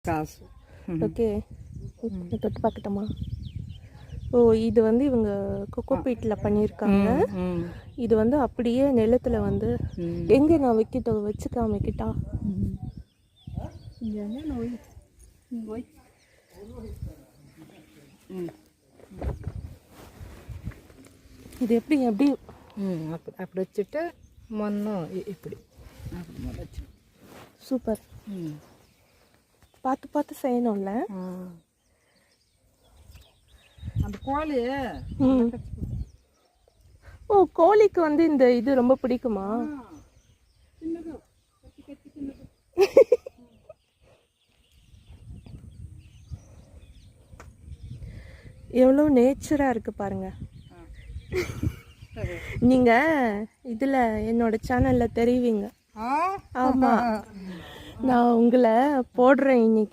காசு. ஓகே, தொட்டு பார்க்கட்டுமா? ஓ, இது வந்து இவங்க கொக்கோ பீட்டில் பண்ணியிருக்காங்க. இது வந்து அப்படியே நிலத்துல வந்து எங்கே நான் வச்சு காமிக்கிட்டா? இது எப்படி எப்படி அப்படி வச்சுட்டு மண்ணும் இப்படி வச்சு சூப்பர். பார்த்து பார்த்து செய்யணும்ல. அந்த கோழி. ஓ, கோழிக்கு வந்து இந்த இது ரொம்ப பிடிக்குமா? எவ்வளோ நேச்சரா இருக்கு பாருங்க. நீங்க இதுல என்னோட சேனல்ல தெரிவிங்க. ஆமா, நான் உங்களை போடுறேன் இன்னைக்கு.